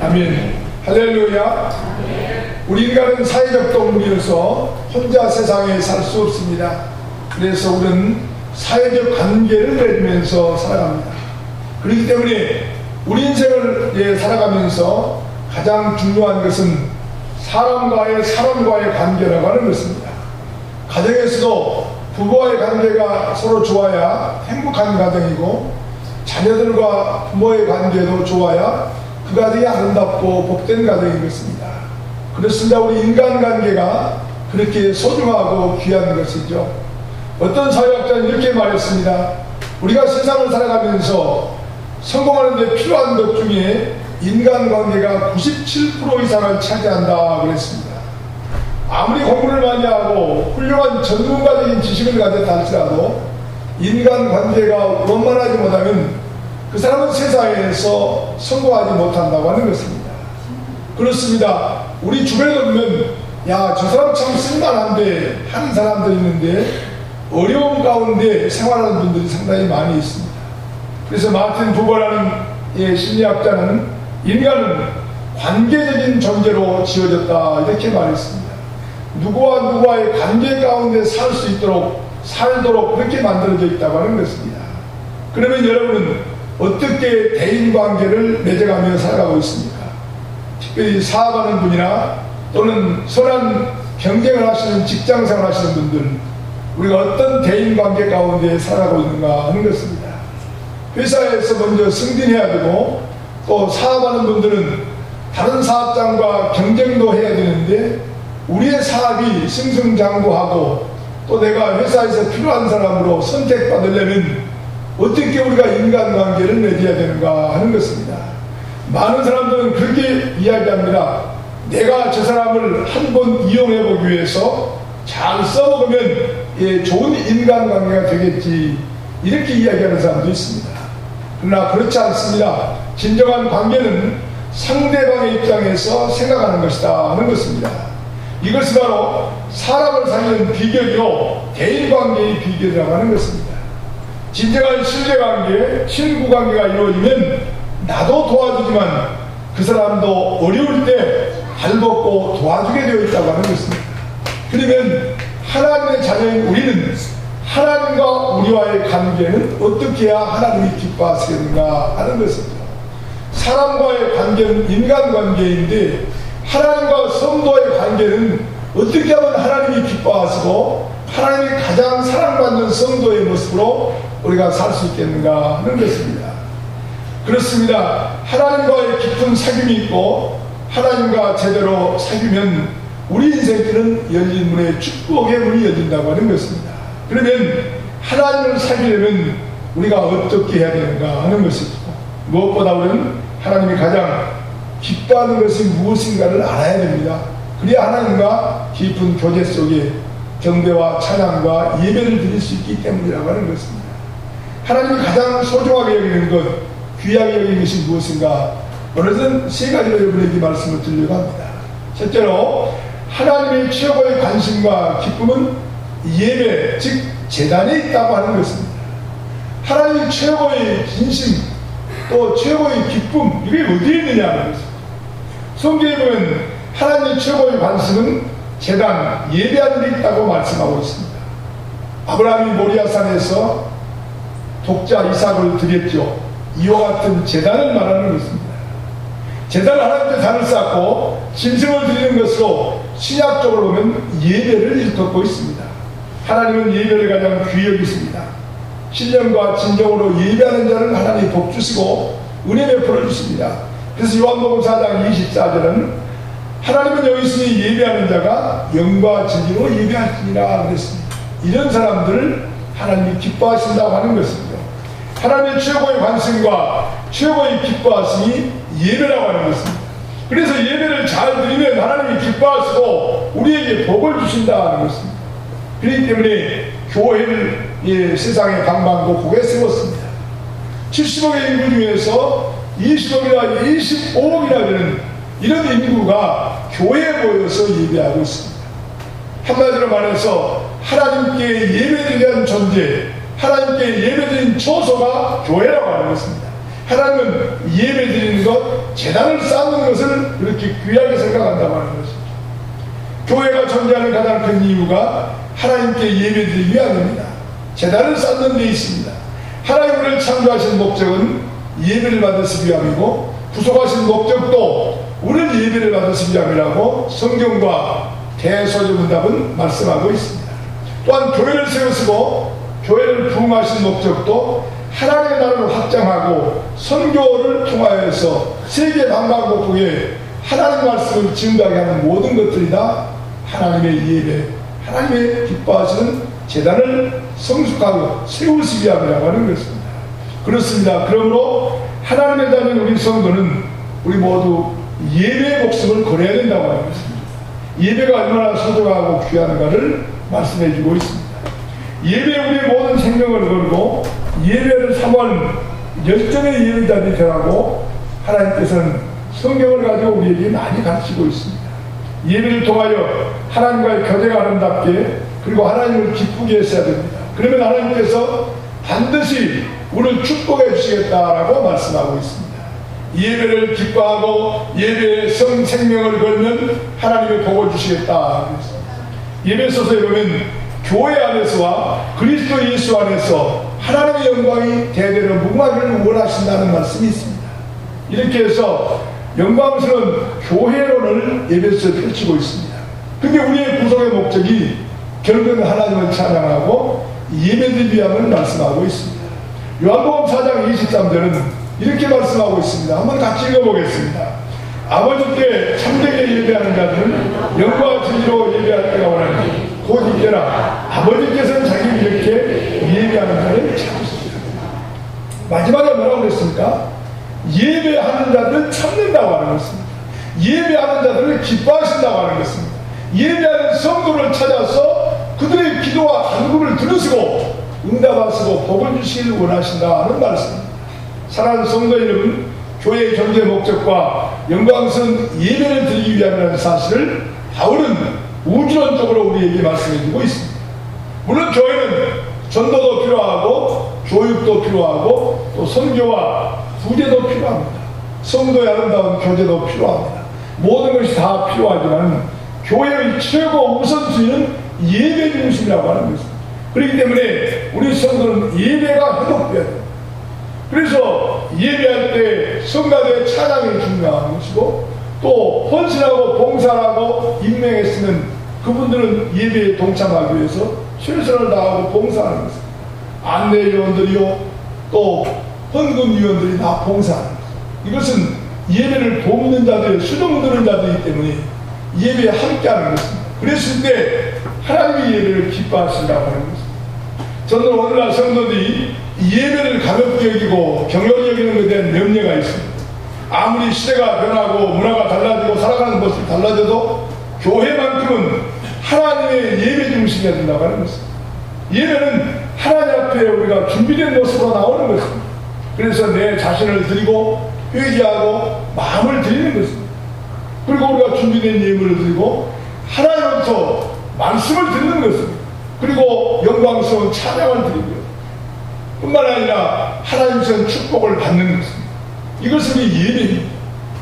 아멘. 할렐루야. 우리 인간은 사회적 동물이어서 혼자 세상에 살 수 없습니다. 그래서 우리는 사회적 관계를 맺으면서 살아갑니다. 그렇기 때문에 우리 인생을 살아가면서 가장 중요한 것은 사람과의 관계라고 하는 것입니다. 가정에서도 부부와의 관계가 서로 좋아야 행복한 가정이고, 자녀들과 부모의 관계도 좋아야 그 가정이 아름답고 복된 가정인 것입니다. 그렇습니다. 우리 인간관계가 그렇게 소중하고 귀한 것이죠. 어떤 사회학자는 이렇게 말했습니다. 우리가 세상을 살아가면서 성공하는 데 필요한 것 중에 인간관계가 97% 이상을 차지한다 그랬습니다. 아무리 공부를 많이 하고 훌륭한 전문가적인 지식을 가졌다 할지라도 인간관계가 원만하지 못하면 그 사람은 세상에서 성공하지 못한다고 하는 것입니다. 그렇습니다. 우리 주변에 보면 야, 저 사람 참 쓸만한데 하는 사람들이 있는데 어려움 가운데 생활하는 분들이 상당히 많이 있습니다. 그래서 마틴 부버라는 심리학자는 인간은 관계적인 존재로 지어졌다 이렇게 말했습니다. 누구와 누구와의 관계 가운데 살도록 그렇게 만들어져 있다고 하는 것입니다. 그러면 여러분은 어떻게 대인관계를 맺어가며 살아가고 있습니까? 특별히 사업하는 분이나 또는 선한 경쟁을 하시는 직장생활 하시는 분들, 우리가 어떤 대인관계 가운데 살아가고 있는가 하는 것입니다. 회사에서 먼저 승진해야 되고, 또 사업하는 분들은 다른 사업장과 경쟁도 해야 되는데 우리의 사업이 승승장구하고 또 내가 회사에서 필요한 사람으로 선택받으려면 어떻게 우리가 인간관계를 맺어야 되는가 하는 것입니다. 많은 사람들은 그렇게 이야기합니다. 내가 저 사람을 한번 이용해보기 위해서 잘 써먹으면 좋은 인간관계가 되겠지, 이렇게 이야기하는 사람도 있습니다. 그러나 그렇지 않습니다. 진정한 관계는 상대방의 입장에서 생각하는 것이다 하는 것입니다. 이것이 바로 사람을 살리는 비결이요, 대인관계의 비결이라고 하는 것입니다. 진정한 신뢰관계, 친구관계가 이루어지면 나도 도와주지만 그 사람도 어려울 때 발벗고 도와주게 되어 있다고 하는 것입니다. 그러면 하나님의 자녀인 우리는 하나님과 우리와의 관계는 어떻게 해야 하나님이 기뻐하시겠는가 하는 것입니다. 사람과의 관계는 인간관계인데 하나님과 성도의 관계는 어떻게 하면 하나님이 기뻐하시고 하나님이 가장 사랑받는 성도의 모습으로 우리가 살 수 있겠는가 하는 것입니다. 그렇습니다. 하나님과의 깊은 사귐이 있고 하나님과 제대로 사귀면 우리 인생에는 열린 문에 축복의 문이 열린다고 하는 것입니다. 그러면 하나님을 사귀려면 우리가 어떻게 해야 되는가 하는 것이죠. 무엇보다 우리는 하나님이 가장 기뻐하는 것이 무엇인가를 알아야 됩니다. 그래야 하나님과 깊은 교제 속에 경배와 찬양과 예배를 드릴 수 있기 때문이라고 하는 것입니다. 하나님이 가장 소중하게 여기는 것, 귀하게 여기는 것이 무엇인가? 오늘은 세 가지로 여러분에게 말씀을 드리려고 합니다. 첫째로 하나님의 최고의 관심과 기쁨은 예배, 즉 제단에 있다고 하는 것입니다. 하나님의 최고의 진심, 또 최고의 기쁨, 이게 어디에 있느냐 하는 것입니다. 성경에 보면 하나님의 최고의 관심은 제단, 예배하는 데 있다고 말씀하고 있습니다. 아브라함이 모리아산에서 독자 이삭을 드렸죠. 이와 같은 제단을 말하는 것입니다. 제단을 하나님께 단을 쌓고 짐승을 드리는 것으로 신약적으로 보면 예배를 일컫고 있습니다. 하나님은 예배를 가장 귀히 여기십니다. 신령과 진정으로 예배하는 자는 하나님이 복 주시고 은혜 베풀어 주십니다. 그래서 요한복음 4장 24절은 하나님은 여기 있으니 예배하는 자가 영과 진리로 예배할지니라 그랬습니다. 이런 사람들을 하나님이 기뻐하신다고 하는 것입니다. 하나님의 최고의 관심과 최고의 기뻐하심이 예배라고 하는 것입니다. 그래서 예배를 잘 드리면 하나님이 기뻐하시고 우리에게 복을 주신다는 것입니다. 그렇기 때문에 교회를 세상의 방방곡곡에 세웠습니다. 70억의 인구 중에서 20억이나 25억이나 되는 이런 인구가 교회에 모여서 예배하고 있습니다. 한마디로 말해서 하나님께 예배드리는 존재, 하나님께 예배드린 처소가 교회라고 하는 것입니다. 하나님은 예배 드리는 것, 제단을 쌓는 것을 그렇게 귀하게 생각한다고 하는 것입니다. 교회가 존재하는 가장 큰 이유가 하나님께 예배드리기 위함입니다. 제단을 쌓는 데 있습니다. 하나님 우리를 창조하신 목적은 예배를 받으시기 위함이고, 구속하신 목적도 우리를 예배를 받으시기 위함이라고 성경과 대소조문답은 말씀하고 있습니다. 또한 교회를 세우시고 교회를 부흥하신 목적도 하나님의 나라를 확장하고 선교를 통하여서 세계 방방곡곡에 하나님의 말씀을 증거하게 하는 모든 것들이 다 하나님의 예배, 하나님의 기뻐하시는 제단을 성숙하고 세우시기 위함이라고 하는 것입니다. 그렇습니다. 그러므로 하나님의 자녀인 우리 성도는 우리 모두 예배의 목숨을 걸어야 된다고 하는 것입니다. 예배가 얼마나 소중하고 귀한가를 말씀해 주고 있습니다. 예배에 우리의 모든 생명을 걸고 예배를 사모하는 열정의 예배자들이 되라고 하나님께서는 성경을 가지고 우리에게 많이 가르치고 있습니다. 예배를 통하여 하나님과의 교제가 아름답게, 그리고 하나님을 기쁘게 했어야 됩니다. 그러면 하나님께서 반드시 우리를 축복해 주시겠다라고 말씀하고 있습니다. 예배를 기뻐하고 예배의 생명을 걸면 하나님이 복을 주시겠다. 예배소서에 보면 교회 안에서와 그리스도 예수 안에서 하나님의 영광이 대대로 무궁하기를 원하신다는 말씀이 있습니다. 이렇게 해서 영광스러운 교회론을 예배소에 펼치고 있습니다. 근데 우리의 구속의 목적이 결국은 하나님을 찬양하고 예배드리기 위함을 말씀하고 있습니다. 요한복음 4장 23절은 이렇게 말씀하고 있습니다. 한번 같이 읽어보겠습니다. 아버지께 참되게 예배하는 자들은 영광과 진리로 예배할 때가 오나니 곧 이때라. 아버지께서는 자기를 이렇게 예배하는 자를 참으십니다. 마지막에 뭐라고 그랬습니까? 예배하는 자들을 참는다고 하는 것입니다. 예배하는 자들을 기뻐하신다고 하는 것입니다. 예배하는 성도를 찾아서 그들의 기도와 간구를 들으시고 응답하시고 복을 주시기를 원하신다는 말씀입니다. 사랑하는 성도 여러분, 교회의 존재 목적과 영광스러운 예배를 드리기 위함이라는 사실을 바울은 우주론적으로 우리에게 말씀해주고 있습니다. 물론 교회는 전도도 필요하고 교육도 필요하고 또 선교와 구제도 필요합니다. 성도의 아름다운 교제도 필요합니다. 모든 것이 다 필요하지만 교회의 최고 우선순위는 예배 중심이라고 하는 것입니다. 그렇기 때문에 우리 성도는 예배가 회복돼야 됩니다. 그래서 예배할 때 성가대의 찬양이 중요한 것이고, 또 헌신하고 봉사하고 임명했으면 그분들은 예배에 동참하기 위해서 최선을 다하고 봉사하는 것입니다. 안내위원들이요 또 헌금위원들이 다 봉사하는 것입니다. 이것은 예배를 돕는 자들, 수종 드는 자들이기 때문에 예배에 함께하는 것입니다. 그랬을 때 하나님의 예배를 기뻐하신다고 하는 것입니다. 저는 오늘날 성도들이 예배를 가볍게 여기고 경영히 여기는 것에 대한 명예가 있습니다. 아무리 시대가 변하고 문화가 달라지고 살아가는 모습이 달라져도 교회만큼은 하나님의 예배 중심이 된다고 하는 것입니다. 예배는 하나님 앞에 우리가 준비된 모습으로 나오는 것입니다. 그래서 내 자신을 드리고 회개하고 마음을 드리는 것입니다. 그리고 우리가 준비된 예물을 드리고 하나님으로부터 말씀을 듣는 것입니다. 그리고 영광스러운 찬양을 드리고요. 뿐만 아니라 하나님께서 축복을 받는 것입니다. 이것은 예배입니다.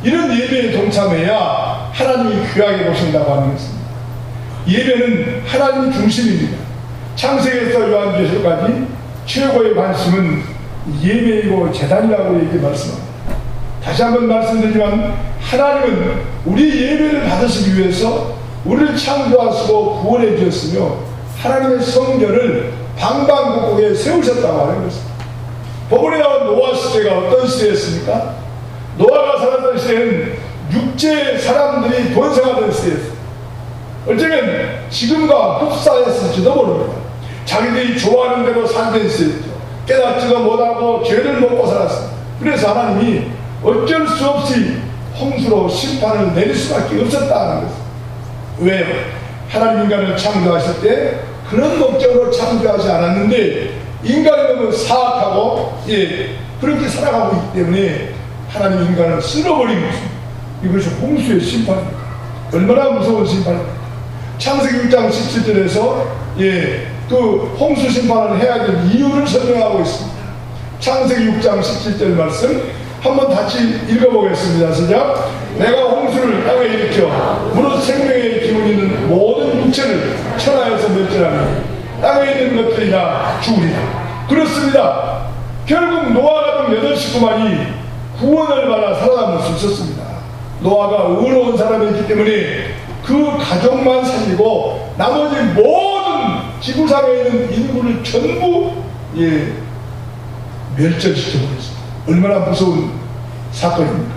이런 예배에 동참해야 하나님이 귀하게 보신다고 하는 것입니다. 예배는 하나님 중심입니다. 창세기에서 요한계시록까지 최고의 관심은 예배이고 제단이라고 이렇게 말씀합니다. 다시 한번 말씀드리지만 하나님은 우리 예배를 받으시기 위해서 우리를 창조하시고 구원해 주셨으며 하나님의 성전을 방방곡곡에 세우셨다고 하는 것입니다. 법원에 나온 노아 시대가 어떤 시대였습니까? 노아가 살았던 시대는 육체의 사람들이 번성하던 시대였습니다. 어쩌면 지금과 흡사했을지도 모릅니다. 자기들이 좋아하는 대로 살던 시대였죠. 깨닫지도 못하고 죄를 먹고 살았습니다. 그래서 하나님이 어쩔 수 없이 홍수로 심판을 내릴 수밖에 없었다는 것입니다. 왜요? 하나님 인간을 창조하실 때 그런 목적으로 창조하지 않았는데 인간이 너무 사악하고 그렇게 살아가고 있기 때문에 하나님 인간을 쓸어버린 것입니다. 이것이 홍수의 심판입니다. 얼마나 무서운 심판입니까? 창세기 1장 17절에서 그 홍수 심판을 해야 될 이유를 설명하고 있습니다. 창세기 6장 17절 말씀 한번 같이 읽어보겠습니다. 시작. 내가 홍수를 땅에 일으켜 무릇 생명의 기운이 있는 모든 육체를 천하에서 멸절하니 땅에 있는 것들이 다 죽으리라. 그렇습니다. 결국 노아가 등 8식구만이 구원을 받아 살아남을 수 있었습니다. 노아가 의로운 사람이기 때문에 그 가족만 살리고 나머지 모든 지구상에 있는 인구를 전부 멸절시켜버렸습니다. 얼마나 무서운 사건입니까?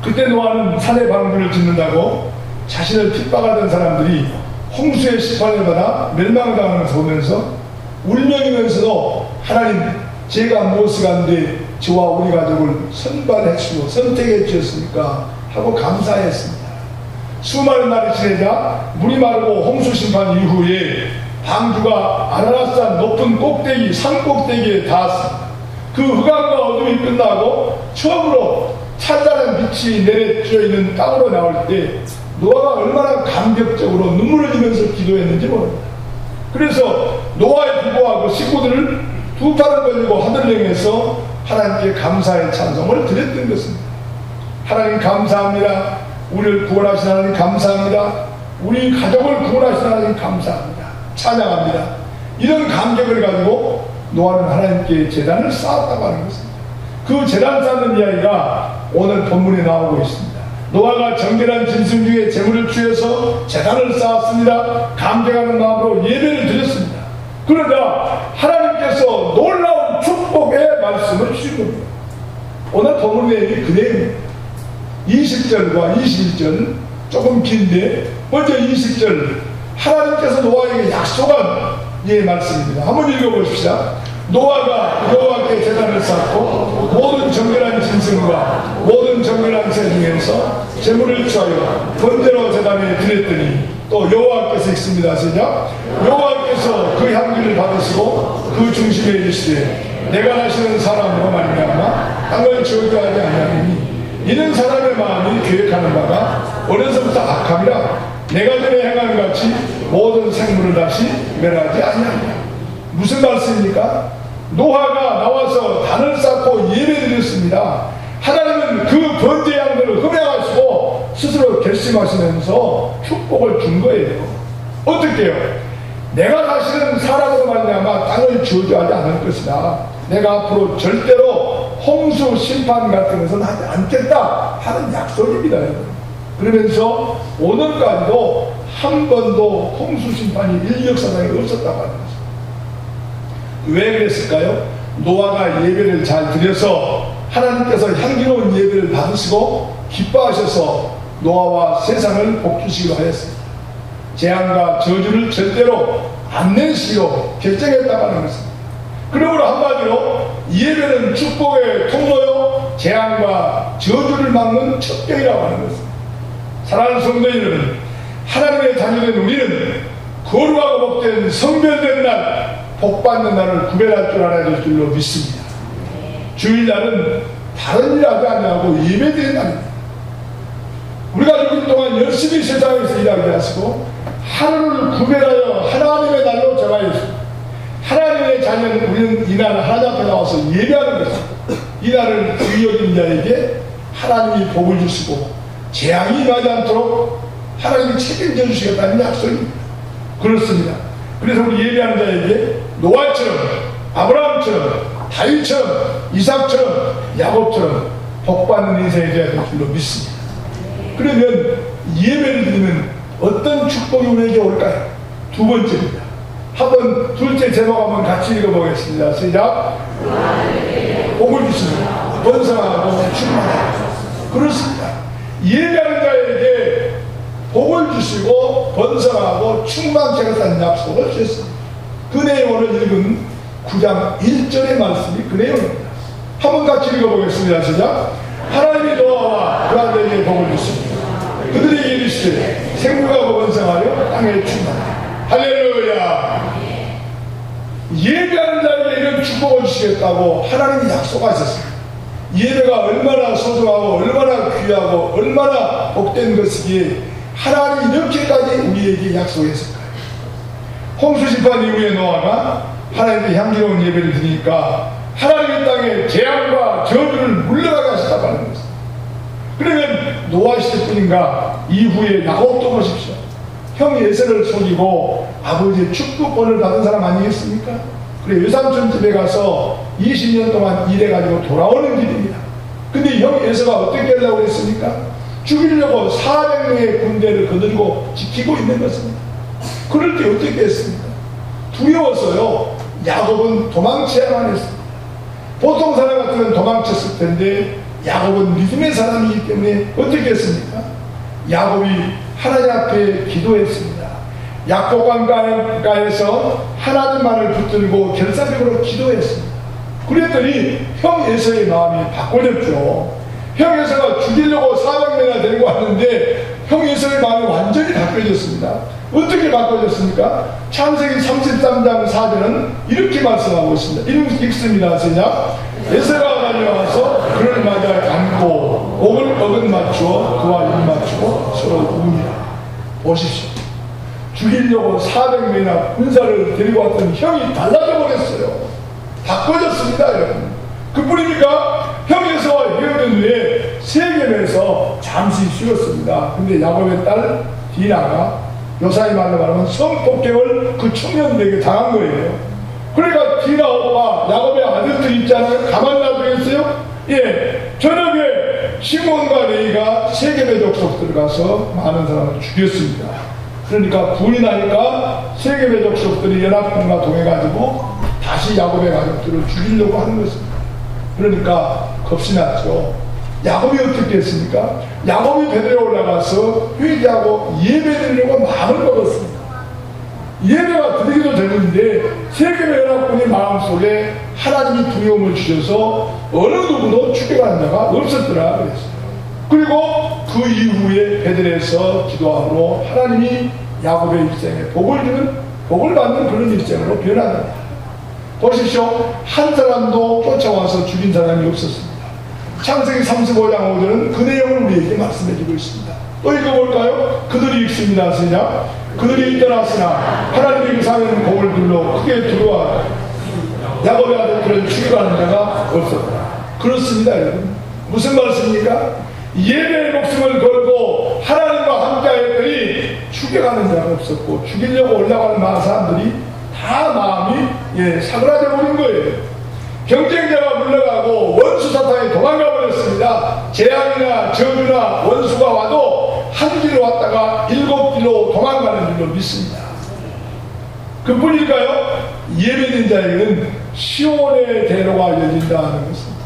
그때 노아는 산의 방주를 짓는다고 자신을 핍박하던 사람들이 홍수의 심판을 받아 멸망당하는 것을 보면서 울면이면서도 하나님, 제가 무엇을 한데 저와 우리 가족을 선발해 주시고 선택해 주셨습니까? 하고 감사했습니다. 수많은 날이 지내자 물이 마르고 홍수 심판 이후에 방주가 아라라산 높은 꼭대기, 산 꼭대기에 닿았습니다. 그 흑암과 어둠이 끝나고 처음으로 찬란한 빛이 내려져 있는 땅으로 나올 때 노아가 얼마나 감격적으로 눈물을 흘리면서 기도했는지 모릅니다. 그래서 노아의 부부와 그 식구들을 두 팔을 벌리고 하늘을 향해서 하나님께 감사의 찬송을 드렸던 것입니다. 하나님 감사합니다. 우리를 구원하신 하나님 감사합니다. 우리 가족을 구원하신 하나님 감사합니다. 찬양합니다. 이런 감격을 가지고 노아는 하나님께 제단을 쌓았다고 하는 것입니다. 그 제단 쌓는 이야기가 오늘 본문에 나오고 있습니다. 노아가 정결한 짐승 중에 제물을 취해서 제단을 쌓았습니다. 감격하는 마음으로 예배를 드렸습니다. 그러자 하나님께서 놀라운 축복의 말씀을 주신 겁니다. 오늘 본문 내용이 그 내용입니다. 20절과 21절 조금 긴데 먼저 20절 하나님께서 노아에게 약속한 말씀입니다. 한번 읽어보십시다. 노아가 여호와께 제단을 쌓고 모든 정결한 짐승과 모든 정결한 새 중에서 제물을 취하여 번제로 제단에 드렸더니 또 여호와께서 있습니다. 시작. 여호와께서 그 향기를 받으시고 그 중심에 이르시되 내가 하시는 사람으로 말미암아 땅을 저주하지 아니하니 이는 사람의 마음이 계획하는 바가 어려서부터 악함이라 내가 전에 행한 같이 모든 생물을 다시 멸하지 아니하리라. 무슨 말씀입니까? 노아가 나와서 단을 쌓고 예배드렸습니다. 하나님은 그 번제 양들을 흠양하시고 스스로 결심하시면서 축복을 준 거예요. 어떻게 해요? 내가 사실은 사람으로 말미암아 땅을 저주하지 않을 것이다. 내가 앞으로 절대로 홍수 심판 같은 것은 하지 않겠다 하는 약속입니다. 그러면서 오늘까지도 한 번도 홍수 심판이 인류 역사상에 없었다고 하는 것입니다. 왜 그랬을까요? 노아가 예배를 잘 드려서 하나님께서 향기로운 예배를 받으시고 기뻐하셔서 노아와 세상을 복주시기로 하였습니다. 재앙과 저주를 절대로 안 내시기로 결정했다고 하는 것입니다. 그러므로 한마디로 예배는 축복의 통로요 재앙과 저주를 막는 첩경이라고 하는 것입니다. 사랑하는 성도 여러분, 하나님의 자녀된 우리는 거룩하고 복된 성별된 날, 복받는 날을 구별할 줄 알아야 될 줄로 믿습니다. 주일날은 다른 일 하지 아니하고 예배드리는 날입니다. 우리가 6일 동안 열심히 세상에서 일하게 하시고 하루를 구별하여 하나님의 날로 정하였습니다. 하나님의 자녀는 우리는 이날 하나님 앞에 나와서 예배하는 것입니다. 이날을 귀히 여긴 자에게 하나님이 복을 주시고 재앙이 임하지 않도록 하나님이 책임져 주시겠다는 약속입니다. 그렇습니다. 그래서 우리 예배하는 자에게 노아처럼, 아브라함처럼, 다윗처럼, 이삭처럼, 야곱처럼 복받는 인생이 되어야 될 줄로 믿습니다. 그러면 예배를 드리면 어떤 축복이 우리에게 올까요? 두 번째입니다. 한번 둘째 제목 한번 같이 읽어보겠습니다. 시작. 복을 주시는 번성하고 충만하고. 그렇습니다. 예배하는 자에게 복을 주시고 번성하고 충만케 하겠다는 약속을 주셨습니다. 그 내용을 읽은 9장 1절의 말씀이 그 내용입니다. 한번 같이 읽어보겠습니다. 시작. 하나님이 노아와 그 아들에게 복을 주십니다. 그들에게 이르시되 생육하고 번성하여 땅에 충만하라. 할렐루야. 예배하는 자에게 이런 축복을 주시겠다고 하나님이 약속하셨습니다. 예배가 얼마나 소중하고 얼마나 귀하고 얼마나 복된 것이기에 하나님이 이렇게까지 우리에게 약속했을까요? 홍수 심판 이후에 노아가 하나님께 향기로운 예배를 드리니까 하나님의 땅에 재앙과 저주를 물러가게 하셨다고 하는 것입니다. 그러면 노아 시대뿐인가 이후에 야곱도 보십시오. 형 에서를 속이고 아버지의 축복권을 받은 사람 아니겠습니까? 그래 외삼촌 집에 가서 20년 동안 일해가지고 돌아오는 길입니다. 근데 형 에서가 어떻게 하려고 했습니까? 죽이려고 400명의 군대를 거들고 지키고 있는 것입니다. 그럴 때 어떻게 했습니까? 두려워서요. 야곱은 도망쳐야만 했습니다. 보통 사람 같으면 도망쳤을 텐데 야곱은 믿음의 사람이기 때문에 어떻게 했습니까? 야곱이 하나님 앞에 기도했습니다. 약복강가에서 하나님만을 붙들고 결사적으로 기도했습니다. 그랬더니 형 에서의 마음이 바꿔졌죠. 형 에서가 죽이려고 400명이나 데리고 왔는데 형 에서의 마음이 완전히 바뀌어졌습니다. 어떻게 바꿔졌습니까? 창세기 33장 4절은 이렇게 말씀하고 있습니다. 이름 읽습니다. 시작. 에서가 달려와서 그를 맞아 안고 목을 어긋맞추어 그와 입 맞추고 서로 웁니다. 보십시오. 죽이려고 400명이나 군사를 데리고 왔던 형이 달라져 버렸어요. 바꿔졌습니다, 여러분. 그뿐입니까? 형에서와 헤어진 후에 세겜에서 잠시 쉬었습니다. 근데 야곱의 딸 디나가 요사이 말로 말하면 성폭행을 그 청년들에게 당한 거예요. 그러니까 디나 오빠 야곱의 아들들 있잖아요. 가만 놔두겠어요? 예, 저녁에 시몬과 레이가 세겜의 족속 들어가서 많은 사람을 죽였습니다. 그러니까 불이 나니까 세겜의 족속들이 연합군과 동해가지고 다시 야곱의 가족들을 죽이려고 하는 것입니다. 그러니까 겁이 났죠. 야곱이 어떻게 했습니까? 야곱이 베들에 올라가서 회개하고 예배드리려고 마음을 먹었습니다. 예배가 드리기도 되는데 세겜의 연합군의 마음속에 하나님이 두려움을 주셔서 어느 누구도 죽여가는 자가 없었더라 그랬어요. 그리고 그 이후에 베들에서 기도함으로 하나님이 야곱의 일생에 복을 주는, 복을 받는 그런 일생으로 변합니다. 보십시오. 한 사람도 쫓아와서 죽인 사람이 없었습니다. 창세기 35장 5절은 그 내용을 우리에게 말씀해주고 있습니다. 또 읽어볼까요? 그들이 읽습니다. 시작. 그들이 떠났으나 하나님의 그 사회는 복을 둘러 크게 두려워 야곱의 아들들을 죽여가는 자가 없었다. 그렇습니다, 여러분. 무슨 말씀입니까? 예배의 목숨을 걸고 하나님과 함께 하였더니 죽여가는 자가 없었고 죽이려고 올라가는 많은 사람들이 다 마음이 사그라져 버린 거예요. 경쟁자가 물러가고 원수 사탄이 도망가 버렸습니다. 재앙이나 저주나 원수가 와도 한 길로 왔다가 7길로 도망가는 줄로 믿습니다. 그뿐일까요? 예배된 자에게는 시온의 대로가 열린다는 것입니다.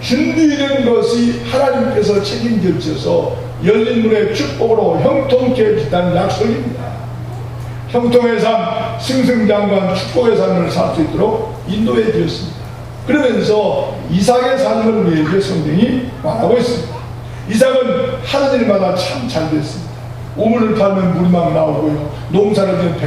준비된 것이 하나님께서 책임져 주셔서 열린 문의 축복으로 형통케 해주다는 약속입니다. 형통의 삶, 승승장구한 축복의 삶을 살 수 있도록 인도해 주셨습니다. 그러면서 이삭의 삶을 우리에게 성경이 말하고 있습니다. 이삭은 하는 일마다 참 잘 됐습니다. 우물을 파면 물이 막 나오고요. 농사를 지은